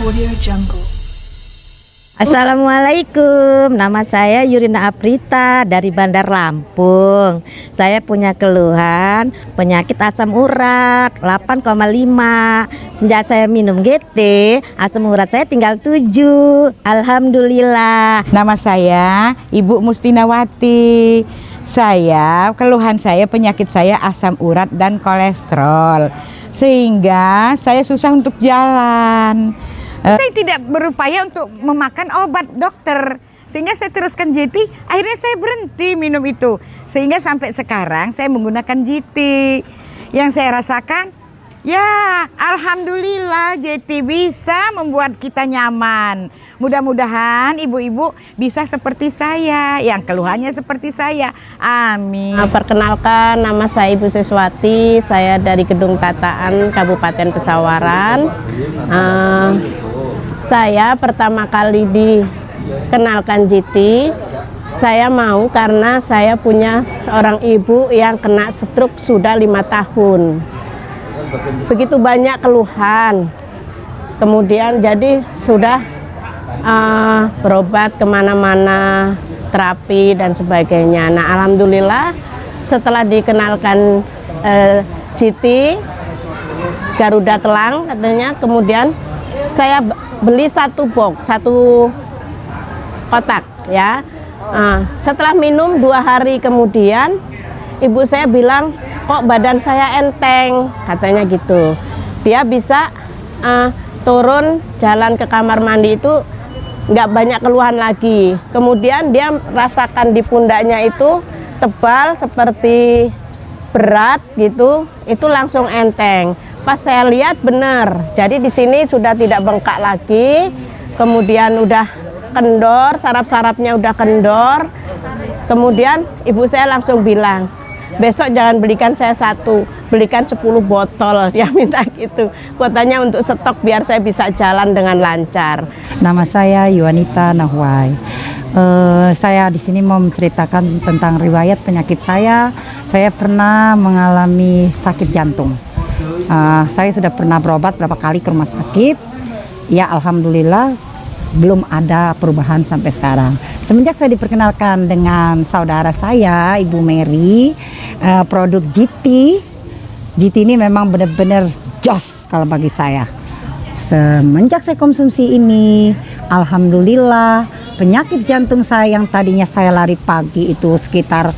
Audio Jungle. Assalamualaikum, nama saya Yurina Aprita dari Bandar Lampung. Saya punya keluhan penyakit asam urat 8,5. Sejak saya minum GT, asam urat saya tinggal 7. Alhamdulillah. Nama saya Ibu Mustinawati. Keluhan saya, penyakit saya asam urat dan kolesterol, sehingga saya susah untuk jalan. Saya tidak berupaya untuk memakan obat dokter, sehingga saya teruskan GT. Akhirnya saya berhenti minum itu, sehingga sampai sekarang saya menggunakan GT. Yang saya rasakan, ya alhamdulillah GT bisa membuat kita nyaman. Mudah-mudahan ibu-ibu bisa seperti saya, yang keluhannya seperti saya. Amin. Perkenalkan, nama saya Ibu Siswati. Saya dari Gedung Tataan Kabupaten Pesawaran. Saya pertama kali dikenalkan GT, saya mau karena saya punya seorang ibu yang kena stroke sudah 5 tahun. Begitu banyak keluhan, kemudian jadi sudah berobat kemana-mana, terapi dan sebagainya. Nah, alhamdulillah setelah dikenalkan GT Garuda Telang katanya, kemudian saya beli satu kotak ya. Setelah minum 2 hari kemudian, ibu saya bilang, kok badan saya enteng, katanya gitu. Dia bisa turun jalan ke kamar mandi itu nggak banyak keluhan lagi. Kemudian dia rasakan di pundaknya itu tebal seperti berat gitu, itu langsung enteng. Pas saya lihat benar, jadi di sini sudah tidak bengkak lagi, kemudian udah kendor, saraf-sarafnya udah kendor. Kemudian ibu saya langsung bilang, besok jangan belikan saya 1, belikan 10 botol. Dia minta gitu, kuotanya untuk stok biar saya bisa jalan dengan lancar. Nama saya Yuanita Nahwai. Saya di sini mau menceritakan tentang riwayat penyakit saya. Saya pernah mengalami sakit jantung. Saya sudah pernah berobat berapa kali ke rumah sakit. Ya alhamdulillah belum ada perubahan sampai sekarang. Semenjak saya diperkenalkan dengan saudara saya, Ibu Mary, produk GT ini memang benar-benar jos kalau bagi saya. Semenjak saya konsumsi ini, alhamdulillah penyakit jantung saya yang tadinya saya lari pagi itu sekitar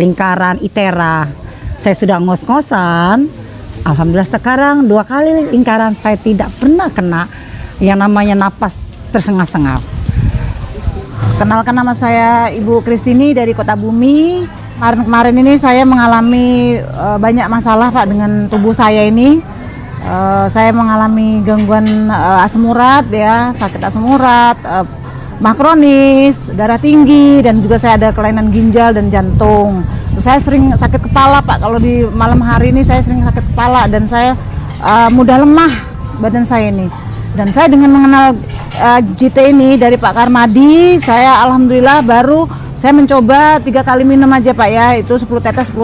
lingkaran ITERA, saya sudah ngos-ngosan. Alhamdulillah sekarang 2 kali lingkaran saya tidak pernah kena yang namanya napas tersengal-sengal. Kenalkan, nama saya Ibu Kristini dari Kota Bumi. Kemarin ini saya mengalami banyak masalah Pak dengan tubuh saya ini. Saya mengalami gangguan asam urat ya, sakit asam urat, mah kronis, darah tinggi, dan juga saya ada kelainan ginjal dan jantung. Saya sering sakit kepala Pak, kalau di malam hari ini saya sering sakit kepala, dan saya mudah lemah badan saya ini. Dan saya dengan mengenal GT ini dari Pak Karmadi, saya alhamdulillah baru saya mencoba 3 kali minum aja Pak ya, itu 10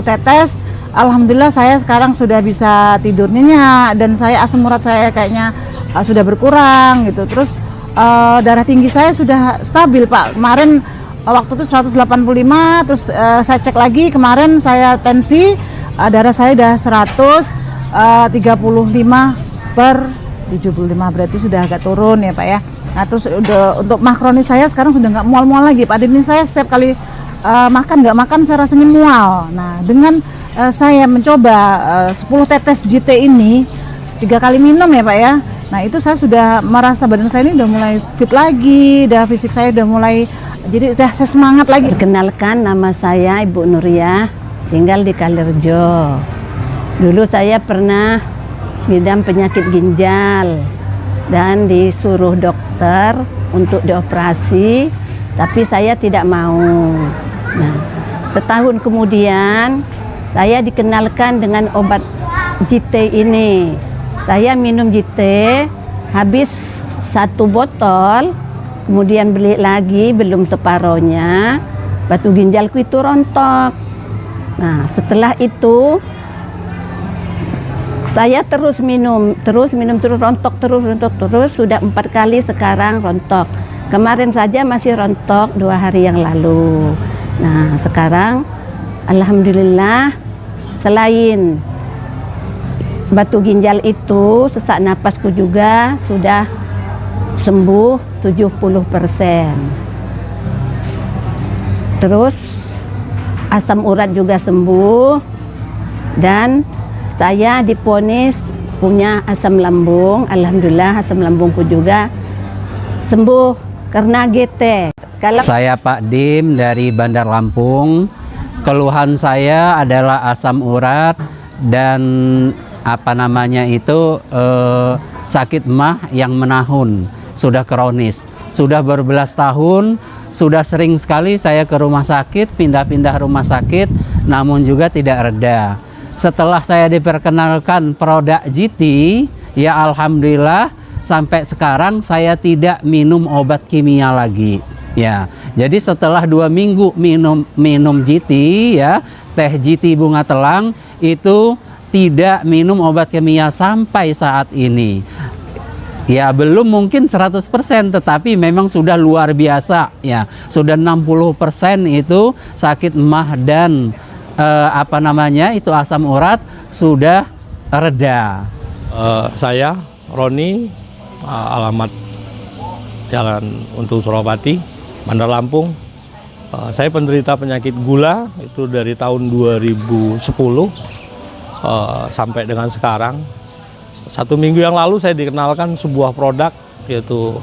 tetes. Alhamdulillah saya sekarang sudah bisa tidur nyenyak, dan saya asam urat saya kayaknya sudah berkurang gitu. Terus darah tinggi saya sudah stabil Pak. Kemarin waktu itu 185, terus saya cek lagi kemarin, saya tensi, darah saya udah 135 per 75, berarti sudah agak turun ya Pak ya. Nah terus untuk mah kronis saya sekarang sudah nggak mual-mual lagi Pak. Ini saya setiap kali nggak makan saya rasanya mual. Nah dengan saya mencoba 10 tetes GT ini 3 kali minum ya Pak ya. Nah itu saya sudah merasa badan saya ini udah mulai fit lagi, fisik saya udah mulai, jadi udah saya semangat lagi. Perkenalkan, nama saya Ibu Nuriyah, tinggal di Kalirejo. Dulu saya pernah ngidam penyakit ginjal dan disuruh dokter untuk dioperasi, tapi saya tidak mau. Nah, setahun kemudian saya dikenalkan dengan obat GT ini. Saya minum GT, habis 1 botol, kemudian beli lagi, belum separohnya, batu ginjalku itu rontok. Nah, setelah itu Saya terus minum terus rontok terus sudah 4 kali sekarang rontok. Kemarin saja masih rontok 2 hari yang lalu. Nah sekarang alhamdulillah selain batu ginjal itu sesak napasku juga sudah sembuh 70%. Terus asam urat juga sembuh dan saya diponis punya asam lambung. Alhamdulillah asam lambungku juga sembuh karena GT. Saya Pak Dim dari Bandar Lampung. Keluhan saya adalah asam urat dan sakit emah yang menahun, sudah kronis, sudah berbelas tahun, sudah sering sekali saya ke rumah sakit, pindah-pindah rumah sakit, namun juga tidak reda. Setelah saya diperkenalkan produk GT, ya alhamdulillah sampai sekarang saya tidak minum obat kimia lagi. Ya, jadi setelah 2 minggu minum GT, ya teh GT bunga telang itu tidak minum obat kimia sampai saat ini. Ya belum mungkin 100%, tetapi memang sudah luar biasa. Ya sudah 60% itu sakit emah dan asam urat sudah reda. Saya Roni, alamat Jalan Untung Suropati, Bandar Lampung. Saya penderita penyakit gula itu dari tahun 2010 sampai dengan sekarang. 1 minggu yang lalu saya dikenalkan sebuah produk yaitu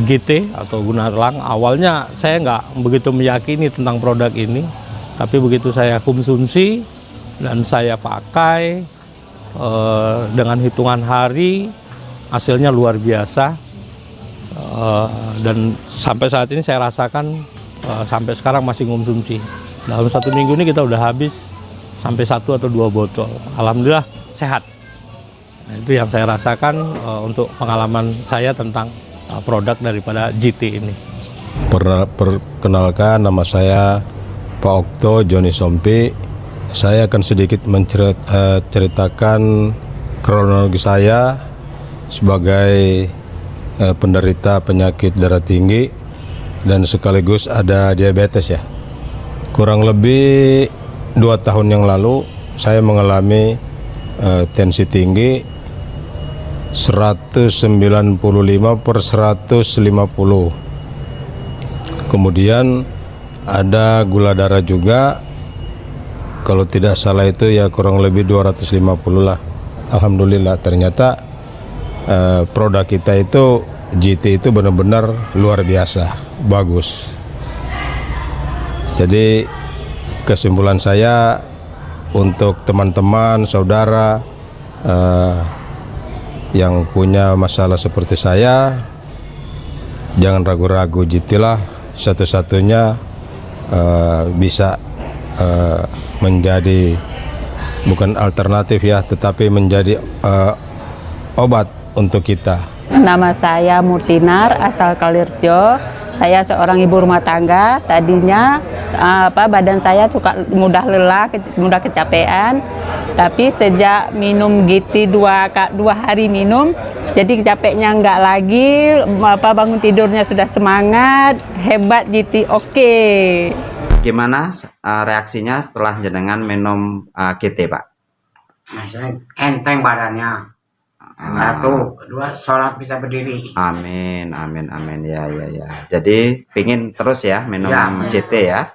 GT atau guna telang. Awalnya saya nggak begitu meyakini tentang produk ini, tapi begitu saya konsumsi dan saya pakai dengan hitungan hari, hasilnya luar biasa. Dan sampai saat ini saya rasakan sampai sekarang masih konsumsi. Dalam 1 minggu ini kita udah habis sampai 1 atau 2 botol. Alhamdulillah sehat. Nah, itu yang saya rasakan untuk pengalaman saya tentang produk daripada GT ini. Perkenalkan, nama saya Pak Okto Joni Sompi. Saya akan sedikit menceritakan kronologi saya sebagai penderita penyakit darah tinggi dan sekaligus ada diabetes ya. Kurang lebih 2 tahun yang lalu saya mengalami tensi tinggi 195/150. Kemudian ada gula darah juga, kalau tidak salah itu ya kurang lebih 250 lah. Alhamdulillah ternyata produk kita itu GT itu benar-benar luar biasa, bagus. Jadi kesimpulan saya untuk teman-teman, saudara yang punya masalah seperti saya, jangan ragu-ragu, GT lah satu-satunya bisa menjadi bukan alternatif ya, tetapi menjadi obat untuk kita. Nama saya Murtinar, asal Kalirjo. Saya seorang ibu rumah tangga. Tadinya badan saya suka mudah lelah, mudah kecapean. Tapi sejak minum GT 2 hari minum, jadi capeknya enggak lagi. Bangun tidurnya sudah semangat, hebat GT, oke. Gimana reaksinya setelah jenengan minum GT, Pak? Enteng badannya. 1, 2, sholat bisa berdiri. Amin, amin, amin. Ya. Jadi pingin terus ya minum GT ya.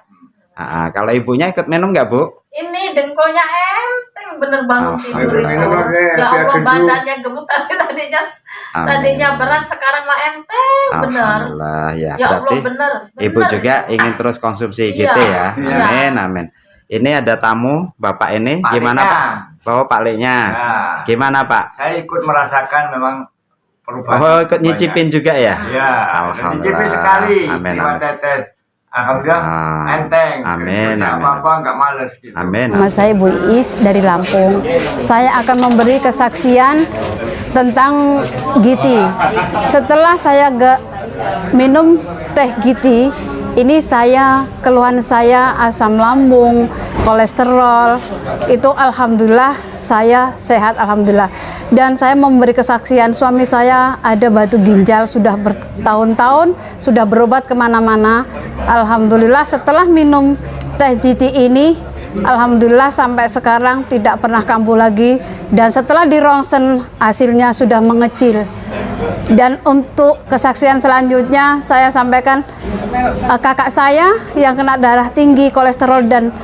Kalau ibunya ikut minum nggak, Bu? Ini dengkulnya enteng, bener bangun tidur itu. Ya Allah, badannya gemuk, tapi tadinya berat, sekarang mah enteng, bener. Alhamdulillah ya. Ya Berarti Allah, bener. Ibu juga ingin terus konsumsi GT ya. Amin, amin. Ini ada tamu Bapak ini, gimana Pak? Bawa Pak Leknya. Ya. Gimana Pak? Saya ikut merasakan memang perubahan. Oh, ikut nyicipin juga ya? Iya. Nyicipin sekali. Amin. 5 tetes. Alhamdulillah enteng. Amin. Apa-apa nggak males gitu. Amin. Nama saya Bu Iis dari Lampung. Saya akan memberi kesaksian tentang GT. Setelah saya minum teh GT, Ini keluhan saya asam lambung, kolesterol, itu alhamdulillah saya sehat alhamdulillah. Dan saya memberi kesaksian suami saya ada batu ginjal sudah bertahun-tahun, sudah berobat kemana-mana. Alhamdulillah setelah minum teh GT ini, alhamdulillah sampai sekarang tidak pernah kambuh lagi. Dan setelah di ronsen hasilnya sudah mengecil. Dan untuk kesaksian selanjutnya saya sampaikan kakak saya yang kena darah tinggi, kolesterol dan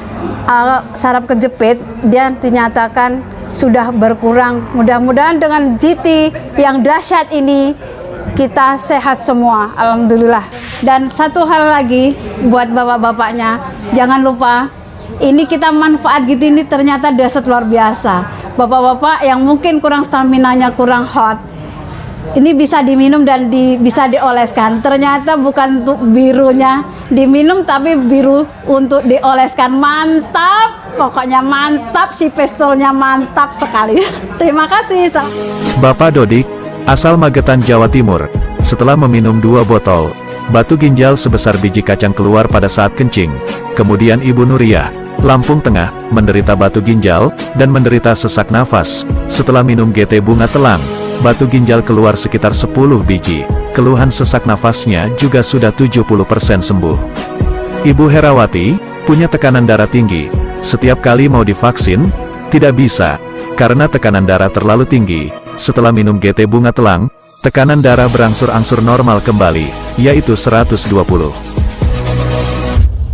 saraf kejepit, dia dinyatakan sudah berkurang. Mudah-mudahan dengan GT yang dahsyat ini kita sehat semua, alhamdulillah. Dan satu hal lagi buat bapak-bapaknya, jangan lupa ini kita manfaat GT ini ternyata dahsyat luar biasa. Bapak-bapak yang mungkin kurang stamina-nya, kurang hot, ini bisa diminum dan bisa dioleskan. Ternyata bukan untuk birunya diminum, tapi biru untuk dioleskan. Mantap, pokoknya mantap, si pistolnya mantap sekali. Terima kasih. Bapak Dodik, asal Magetan, Jawa Timur, setelah meminum 2 botol, batu ginjal sebesar biji kacang keluar pada saat kencing. Kemudian Ibu Nuriyah, Lampung Tengah, menderita batu ginjal dan menderita sesak nafas. Setelah minum GT bunga telang, batu ginjal keluar sekitar 10 biji. Keluhan sesak nafasnya juga sudah 70% sembuh. Ibu Herawati, punya tekanan darah tinggi. Setiap kali mau divaksin, tidak bisa, karena tekanan darah terlalu tinggi. Setelah minum GT bunga telang, tekanan darah berangsur-angsur normal kembali, yaitu 120.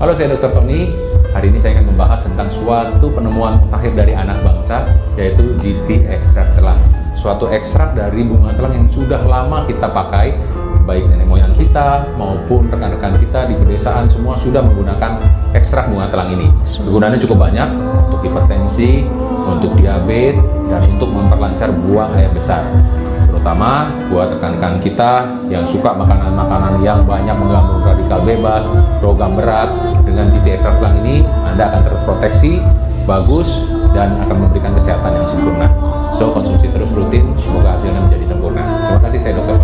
Halo, saya Dr. Tony. Hari ini saya akan membahas tentang suatu penemuan akhir dari anak bangsa, yaitu GT ekstrak telang. Suatu ekstrak dari bunga telang yang sudah lama kita pakai, baik nenek moyang kita maupun rekan-rekan kita di pedesaan semua sudah menggunakan ekstrak bunga telang ini. Kegunaannya cukup banyak untuk hipertensi, untuk diabetes, dan untuk memperlancar buang air besar. Terutama buat rekan-rekan kita yang suka makanan-makanan yang banyak mengandung radikal bebas, logam berat. Dengan GT ekstrak telang ini, Anda akan terproteksi, bagus, dan akan memberikan kesehatan yang sempurna. So, konsumsi terus rutin, semoga hasilnya menjadi sempurna. Terima kasih, saya Dr.